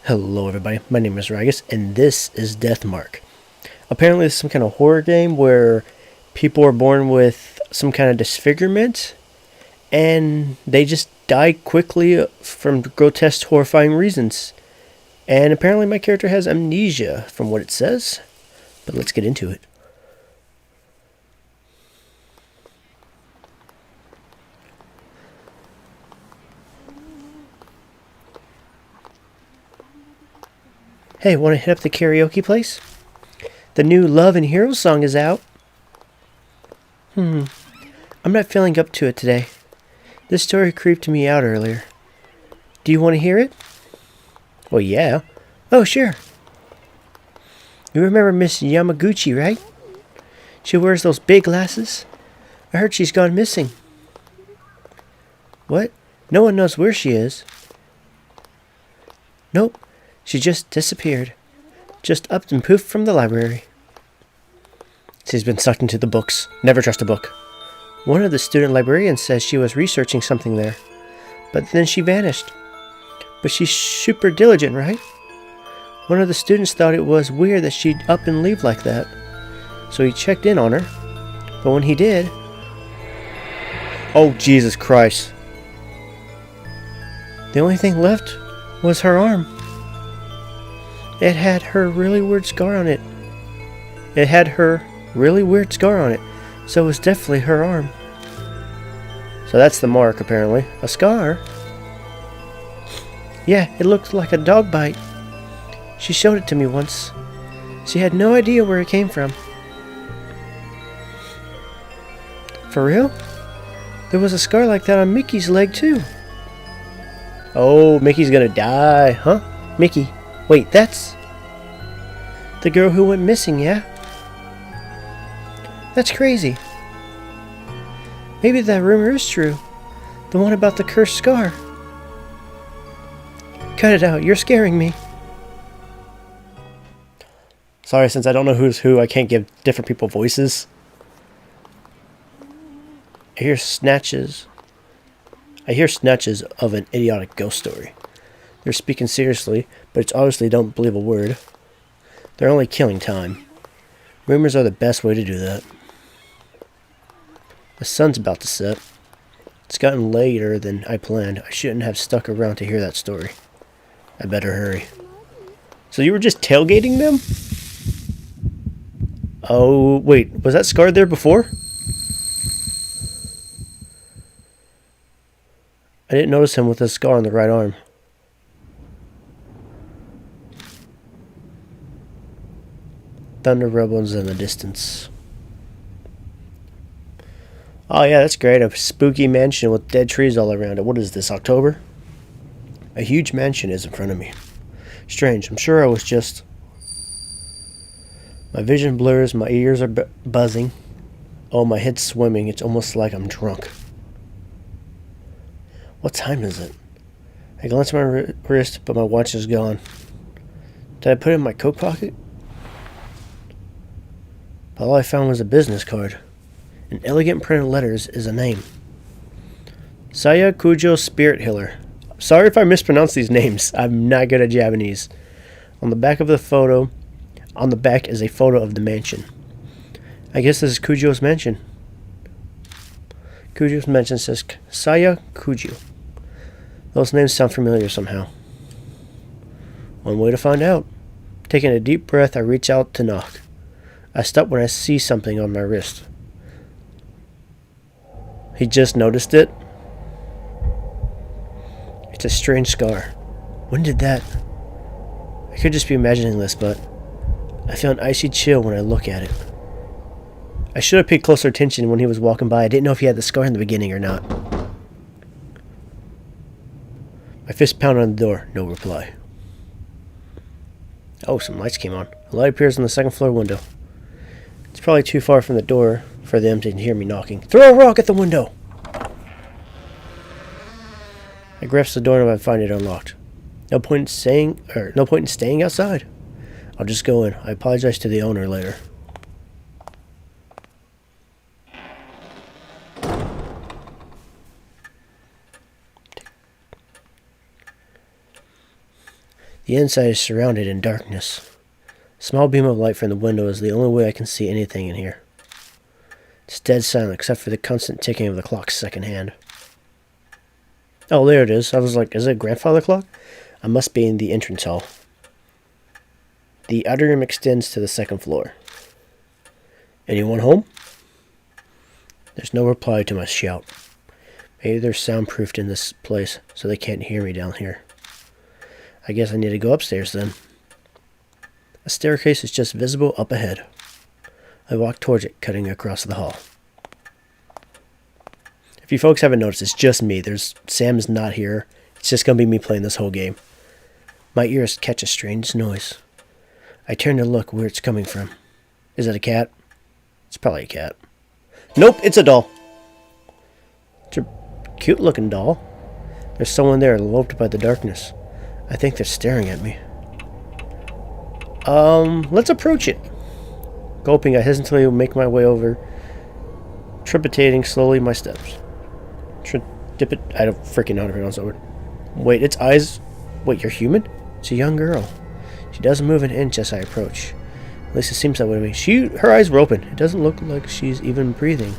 Hello everybody, my name is Rygas, and this is Deathmark. Apparently it's some kind of horror game where people are born with some kind of disfigurement, and they just die quickly from grotesque, horrifying reasons. And apparently my character has amnesia, from what it says. But let's get into it. Hey, want to hit up the karaoke place? The new Love and Heroes song is out. I'm not feeling up to it today. This story creeped me out earlier. Do you want to hear it? Well, yeah. Oh, sure. You remember Miss Yamaguchi, right? She wears those big glasses. I heard she's gone missing. What? No one knows where she is. Nope. She just disappeared. Just up and poofed from the library. She's been sucked into the books. Never trust a book. One of the student librarians says she was researching something there. But then she vanished. But she's super diligent, right? One of the students thought it was weird that she'd up and leave like that. So he checked in on her. But when he did... Oh, Jesus Christ. The only thing left was her arm. It had her really weird scar on it. So it was definitely her arm. So that's the mark, apparently. A scar? Yeah, it looked like a dog bite. She showed it to me once. She had no idea where it came from. For real? There was a scar like that on Mickey's leg, too. Oh, Mickey's gonna die, huh? Mickey. Wait, that's... the girl who went missing, yeah? That's crazy. Maybe that rumor is true. The one about the cursed scar. Cut it out, you're scaring me. Sorry, since I don't know who's who, I can't give different people voices. I hear snatches of an idiotic ghost story. They're speaking seriously, but it's obviously don't believe a word. They're only killing time. Rumors are the best way to do that. The sun's about to set. It's gotten later than I planned. I shouldn't have stuck around to hear that story. I better hurry. So you were just tailgating them? Oh, wait. Was that scar there before? I didn't notice him with a scar on the right arm. Thunder rumbles in the distance. Oh yeah, that's great. A spooky mansion with dead trees all around it. What is this, October? A huge mansion is in front of me. Strange. I'm sure I was just... My vision blurs. My ears are buzzing. Oh, my head's swimming. It's almost like I'm drunk. What time is it? I glance at my wrist, but my watch is gone. Did I put it in my coat pocket? All I found was a business card. In elegant printed letters is a name. Saya Kujo Spirit Healer. Sorry if I mispronounce these names. I'm not good at Japanese. On the back is a photo of the mansion. I guess this is Kujo's mansion. Kujo's mansion says Saya Kujo. Those names sound familiar somehow. One way to find out. Taking a deep breath, I reach out to knock. I stop when I see something on my wrist. He just noticed it. It's a strange scar. When did that... I could just be imagining this, but I feel an icy chill when I look at it. I should have paid closer attention when he was walking by. I didn't know if he had the scar in the beginning or not. My fist pounded on the door. No reply. Oh, some lights came on. A light appears on the second floor window. It's probably too far from the door for them to hear me knocking. Throw a rock at the window! I grasp the door and I find it unlocked. No point in staying outside. I'll just go in. I apologize to the owner later. The inside is surrounded in darkness. A small beam of light from the window is the only way I can see anything in here. It's dead silent except for the constant ticking of the clock's second hand. Oh, there it is. I was like, is it a grandfather clock? I must be in the entrance hall. The outer room extends to the second floor. Anyone home? There's no reply to my shout. Maybe they're soundproofed in this place, so they can't hear me down here. I guess I need to go upstairs then. A staircase is just visible up ahead. I walk towards it, cutting across the hall. If you folks haven't noticed, it's just me. Sam is not here. It's just going to be me playing this whole game. My ears catch a strange noise. I turn to look where it's coming from. Is it a cat? It's probably a cat. Nope, it's a doll. It's a cute-looking doll. There's someone there, enveloped by the darkness. I think they're staring at me. Let's approach it. Gulping, I hesitantly make my way over, trepiding slowly my steps. Dip it. I don't freaking know how to pronounce that word. Wait, its eyes. Wait, you're human? It's a young girl. She doesn't move an inch as I approach. At least it seems that way to me. Her eyes were open. It doesn't look like she's even breathing.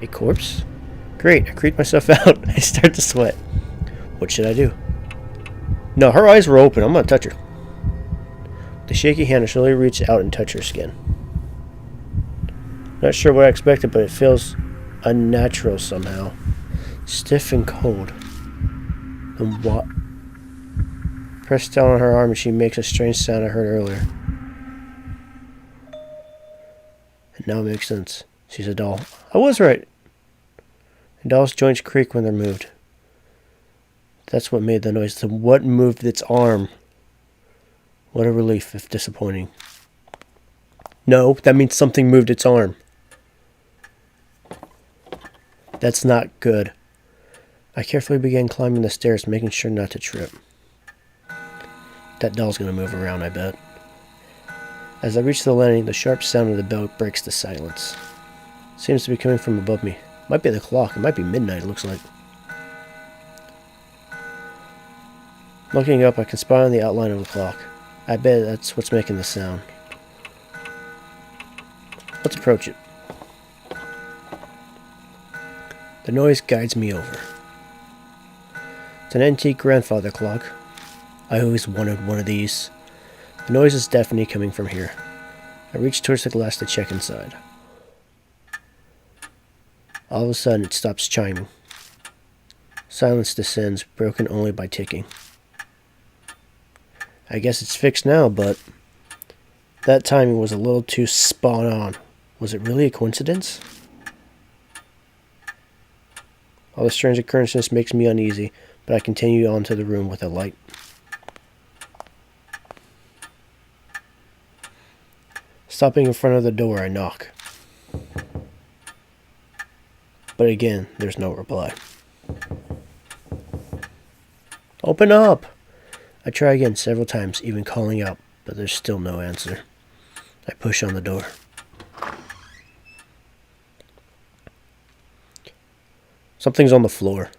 A corpse? Great, I creep myself out. I start to sweat. What should I do? No, her eyes were open. I'm gonna touch her. The shaky hand slowly reaches out and touches her skin. Not sure what I expected, but it feels unnatural somehow. Stiff and cold. And what? Press down on her arm and she makes a strange sound I heard earlier. And now it makes sense. She's a doll. I was right. A doll's joints creak when they're moved. That's what made the noise. So what moved its arm? What a relief, if disappointing. No, that means something moved its arm. That's not good. I carefully began climbing the stairs, making sure not to trip. That doll's gonna move around, I bet. As I reach the landing, the sharp sound of the bell breaks the silence. Seems to be coming from above me. Might be the clock. It might be midnight, it looks like. Looking up, I can spot on the outline of the clock. I bet that's what's making the sound. Let's approach it. The noise guides me over. It's an antique grandfather clock. I always wanted one of these. The noise is definitely coming from here. I reach towards the glass to check inside. All of a sudden, it stops chiming. Silence descends, broken only by ticking. I guess it's fixed now, but that timing was a little too spot on. Was it really a coincidence? All the strange occurrences makes me uneasy, but I continue on to the room with a light. Stopping in front of the door, I knock. But again, there's no reply. Open up! I try again several times, even calling out, but there's still no answer. I push on the door. Something's on the floor.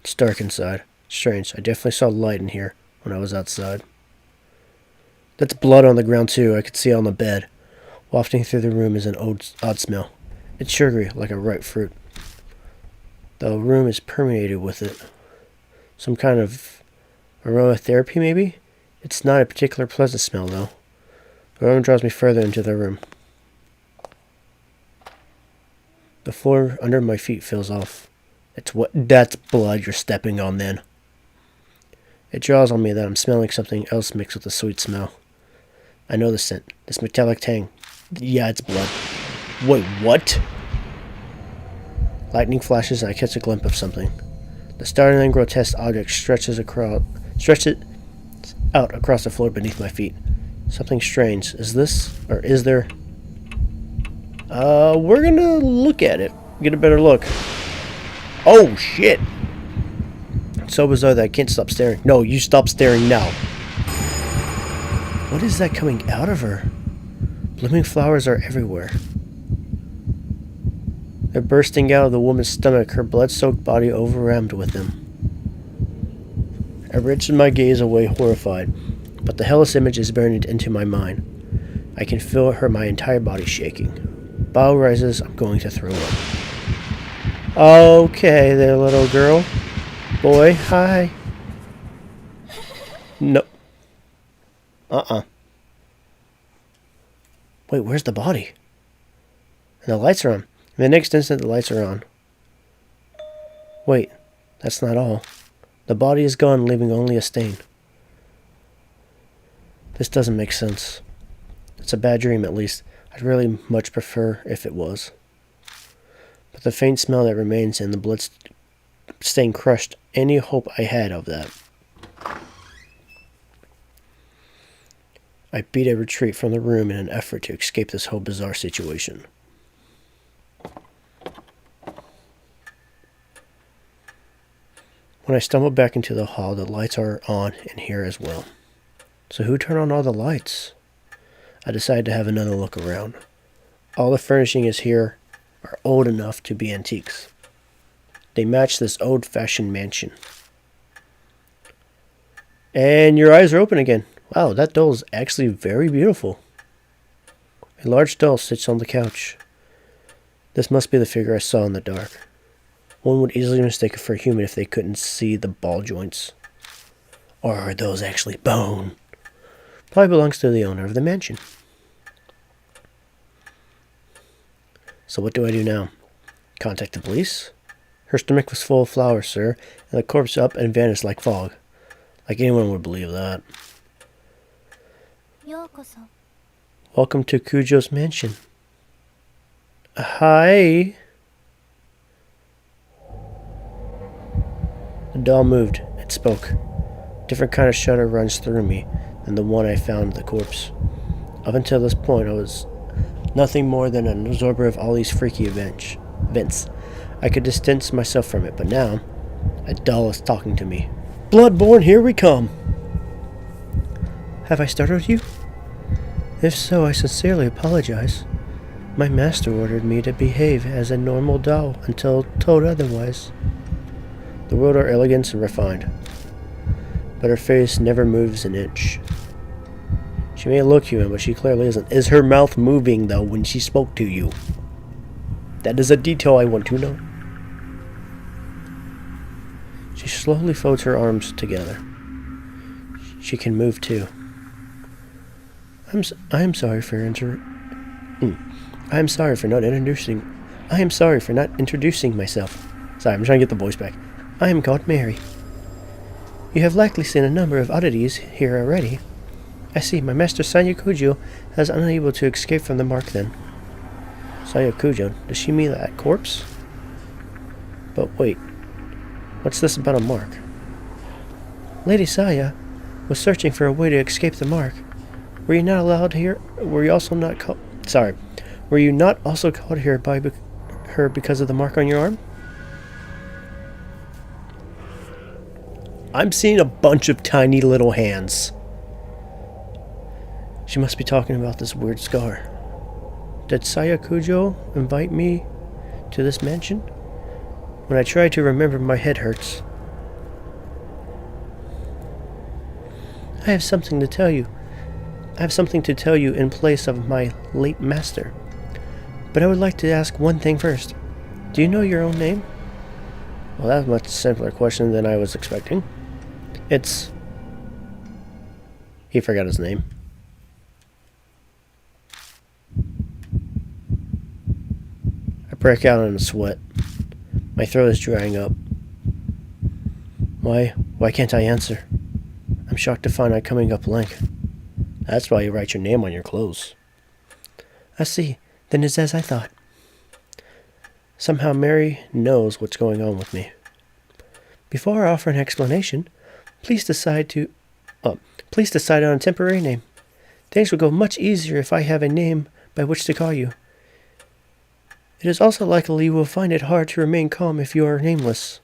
It's dark inside. Strange. I definitely saw light in here when I was outside. That's blood on the ground too. I could see it on the bed. Wafting through the room is an odd smell. It's sugary, like a ripe fruit. The room is permeated with it. Some kind of aromatherapy, maybe? It's not a particular pleasant smell, though. The aroma draws me further into the room. The floor under my feet feels off. That's blood you're stepping on then. It draws on me that I'm smelling something else mixed with a sweet smell. I know the scent. This metallic tang. Yeah, it's blood. Wait, what? Lightning flashes and I catch a glimpse of something. The startling grotesque object stretches out across the floor beneath my feet. Something strange. Is there? We're gonna look at it. Get a better look. Oh, shit! It's so bizarre that I can't stop staring. No, you stop staring now. What is that coming out of her? Blooming flowers are everywhere. They're bursting out of the woman's stomach, her blood-soaked body overwhelmed with them. I wrenched my gaze away, horrified, but the hellish image is burned into my mind. I can feel my entire body shaking. Bile rises, I'm going to throw up. Okay there, little girl. Boy, hi. No. Wait, where's the body? And the lights are on. In the next instant, the lights are on. Wait, that's not all. The body is gone, leaving only a stain. This doesn't make sense. It's a bad dream, at least. I'd really much prefer if it was. But the faint smell that remains and the blood stain crushed any hope I had of that. I beat a retreat from the room in an effort to escape this whole bizarre situation. When I stumbled back into the hall, the lights are on in here as well. So who turned on all the lights? I decided to have another look around. All the furnishing is here are old enough to be antiques. They match this old-fashioned mansion. And your eyes are open again. Wow, that doll is actually very beautiful. A large doll sits on the couch. This must be the figure I saw in the dark. One would easily mistake it for a human if they couldn't see the ball joints. Or are those actually bone? Probably belongs to the owner of the mansion. So what do I do now? Contact the police? Her stomach was full of flour, sir, and the corpse up and vanished like fog. Like anyone would believe that. Welcome to Kujo's mansion. Hi. The doll moved. It spoke. A different kind of shudder runs through me than the one I found the corpse. Up until this point, I was nothing more than an absorber of all these freaky events. I could distance myself from it, but now, a doll is talking to me. Bloodborne, here we come! Have I startled you? If so, I sincerely apologize. My master ordered me to behave as a normal doll until told otherwise. The world are elegant and refined, but her face never moves an inch. She may look human, but she clearly isn't. Is her mouth moving, though, when she spoke to you? That is a detail I want to know. She slowly folds her arms together. She can move, too. I am sorry for not introducing myself. Sorry, I'm trying to get the voice back. I am called Mary. You have likely seen a number of oddities here already. I see, my master Saya Kujo is unable to escape from the mark then. Saya Kujo? Does she mean that corpse? But wait, what's this about a mark? Lady Saya was searching for a way to escape the mark. Were you not allowed here? Were you not also called here by her because of the mark on your arm? I'm seeing a bunch of tiny little hands. She must be talking about this weird scar. Did Saya Kujo invite me to this mansion? When I try to remember, my head hurts. I have something to tell you in place of my late master. But I would like to ask one thing first. Do you know your own name? Well, that's a much simpler question than I was expecting. He forgot his name. I break out in a sweat. My throat is drying up. Why can't I answer? I'm shocked to find I'm coming up blank. That's why you write your name on your clothes. I see. Then it's as I thought. Somehow Mary knows what's going on with me. Before I offer an explanation, please decide on a temporary name. Things will go much easier if I have a name by which to call you. It is also likely you will find it hard to remain calm if you are nameless.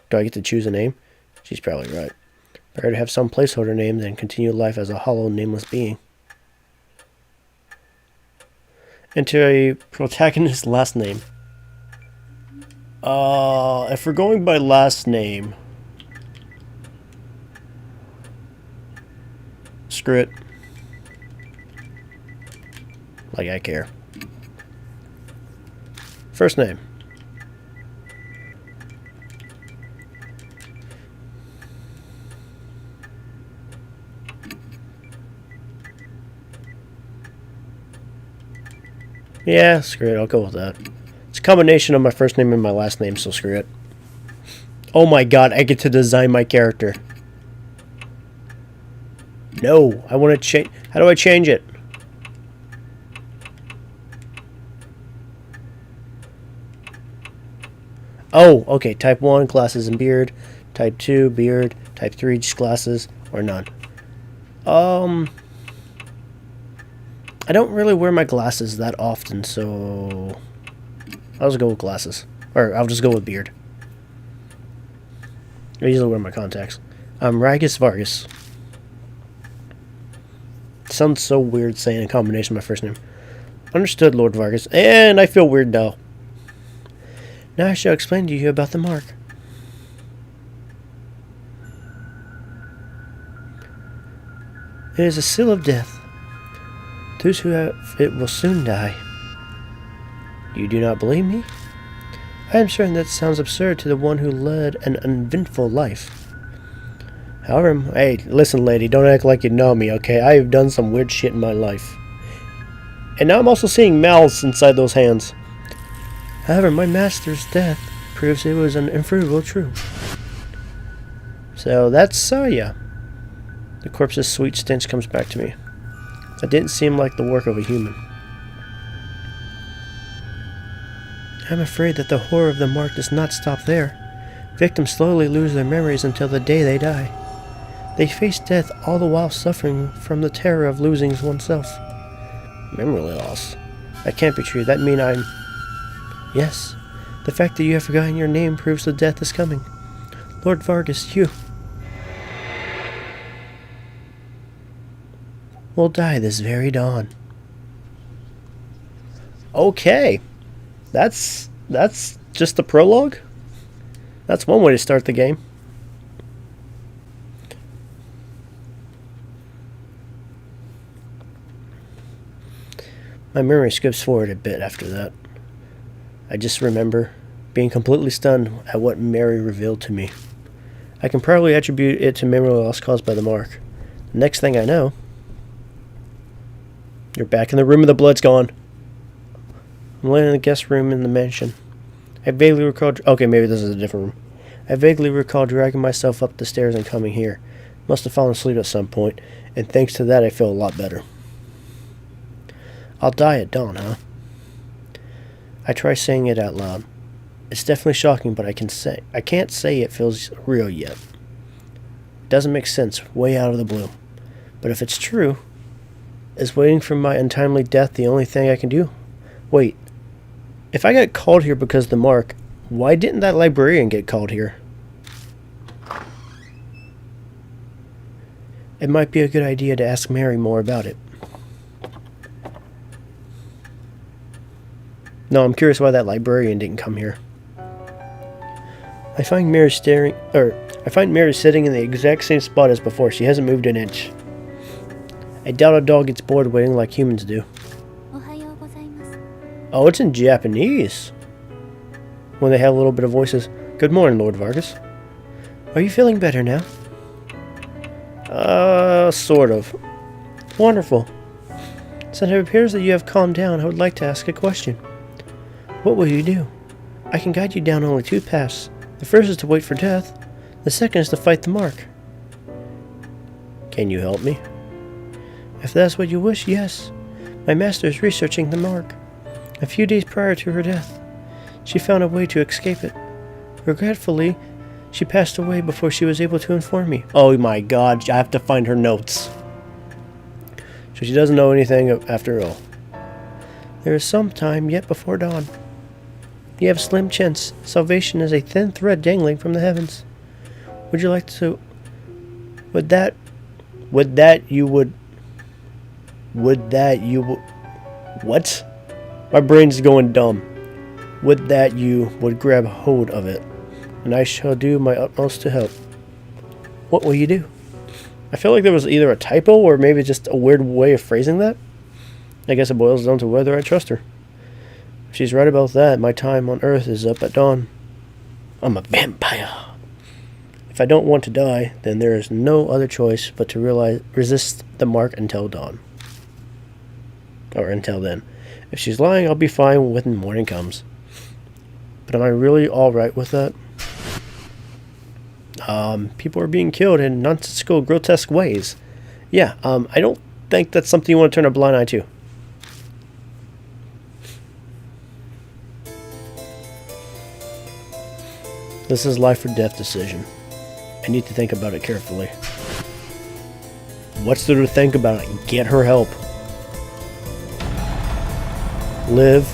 Do I get to choose a name? She's probably right. Better to have some placeholder name than continue life as a hollow, nameless being. Enter a protagonist's last name. If we're going by last name, Screw it. Like I care. First name. Yeah, screw it. I'll go with that. It's a combination of my first name and my last name, so screw it. Oh my god, I get to design my character. No, I want to change. How do I change it? Oh, okay. Type 1, glasses and beard. Type 2, beard. Type 3, just glasses or none. I don't really wear my glasses that often, so I'll just go with glasses. Or I'll just go with beard. I usually wear my contacts. Rygas Vargas. Sounds so weird saying a combination of my first name. Understood, Lord Vargas. And I feel weird now. Now I shall explain to you about the mark. It is a seal of death. Those who have it will soon die. You do not believe me? I am certain that sounds absurd to the one who led an uneventful life. However, hey, listen, lady, don't act like you know me, okay? I have done some weird shit in my life. And now I'm also seeing mouths inside those hands. However, my master's death proves it was an infallible truth. So that's Saya. The corpse's sweet stench comes back to me. That didn't seem like the work of a human. I'm afraid that the horror of the mark does not stop there. Victims slowly lose their memories until the day they die. They face death all the while suffering from the terror of losing oneself. Memory loss? That can't be true. That means I'm... Yes. The fact that you have forgotten your name proves the death is coming. Lord Vargas, you... will die this very dawn. Okay. That's just the prologue? That's one way to start the game. My memory skips forward a bit after that. I just remember being completely stunned at what Mary revealed to me. I can probably attribute it to memory loss caused by the mark. The next thing I know, you're back in the room and the blood's gone. I'm laying in the guest room in the mansion. I vaguely recall... Okay, maybe this is a different room. I vaguely recall dragging myself up the stairs and coming here. Must have fallen asleep at some point, and thanks to that I feel a lot better. I'll die at dawn, huh? I try saying it out loud. It's definitely shocking, but I can't say it feels real yet. It doesn't make sense, way out of the blue. But if it's true, is waiting for my untimely death the only thing I can do? Wait, if I got called here because of the mark, why didn't that librarian get called here? It might be a good idea to ask Mary more about it. No, I'm curious why that librarian didn't come here. I find Mary sitting in the exact same spot as before. She hasn't moved an inch. I doubt a dog gets bored waiting like humans do. Oh, it's in Japanese. When they have a little bit of voices. Good morning, Lord Vargas. Are you feeling better now? Sort of. Wonderful. Since it appears that you have calmed down, I would like to ask a question. What will you do? I can guide you down only two paths. The first is to wait for death. The second is to fight the mark. Can you help me? If that's what you wish, yes. My master is researching the mark. A few days prior to her death, she found a way to escape it. Regretfully, she passed away before she was able to inform me. Oh my god, I have to find her notes. So she doesn't know anything after all. There is some time yet before dawn. You have a slim chance. Salvation is a thin thread dangling from the heavens. Would you like to... Would that you would... What? My brain's going dumb. Would that you would grab hold of it, and I shall do my utmost to help. What will you do? I feel like there was either a typo or maybe just a weird way of phrasing that. I guess it boils down to whether I trust her. If she's right about that, my time on Earth is up at dawn. I'm a vampire. If I don't want to die, then there is no other choice but to resist the mark until dawn. Or until then. If she's lying, I'll be fine when morning comes. But am I really alright with that? People are being killed in nonsensical, grotesque ways. Yeah, I don't think that's something you want to turn a blind eye to. This is life or death decision. I need to think about it carefully. What's there to think about it? Get her help. Live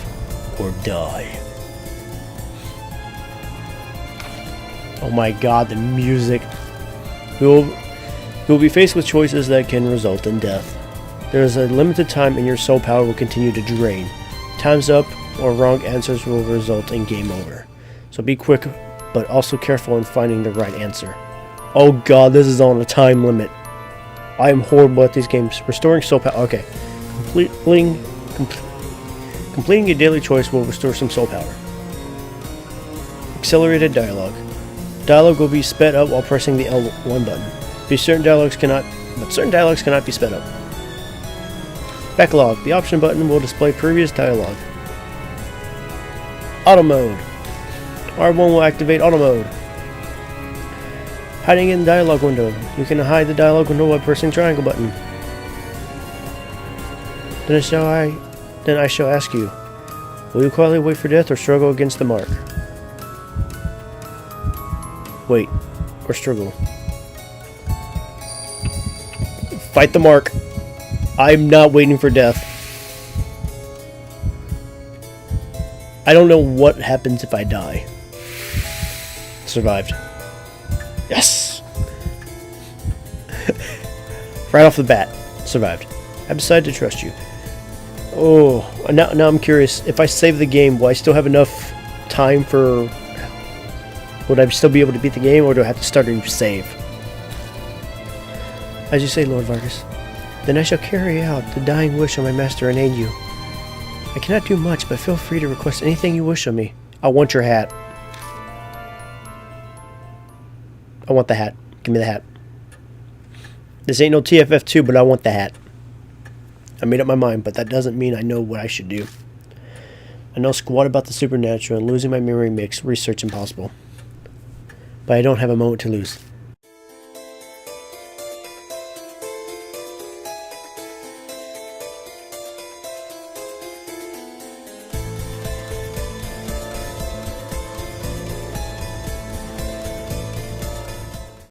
or die. Oh my god, the music. We will be faced with choices that can result in death. There is a limited time and your soul power will continue to drain. Time's up or wrong answers will result in game over. So be quick, but also careful in finding the right answer. Oh god, this is on a time limit. I am horrible at these games. Restoring soul power. Okay. Completing a daily choice will restore some soul power. Accelerated dialogue. Dialogue will be sped up while pressing the L1 button. Certain dialogues cannot be sped up. Backlog. The option button will display previous dialogue. Auto mode. R1 will activate auto mode. Hiding in the dialogue window. You can hide the dialogue window by pressing triangle button. Then I shall ask you, will you quietly wait for death or struggle against the mark? Wait, or struggle. Fight the mark. I'm not waiting for death. I don't know what happens if I die. Survived. Yes! Right off the bat, survived. I decided to trust you. Oh, now I'm curious. If I save the game, will I still have enough time for... Would I still be able to beat the game, or do I have to start a new save? As you say, Lord Vargas. Then I shall carry out the dying wish of my master and aid you. I cannot do much, but feel free to request anything you wish of me. I want your hat. I want the hat. Give me the hat. This ain't no TFF2, but I want the hat. I made up my mind, but that doesn't mean I know what I should do. I know squat about the supernatural, and losing my memory makes research impossible. But I don't have a moment to lose.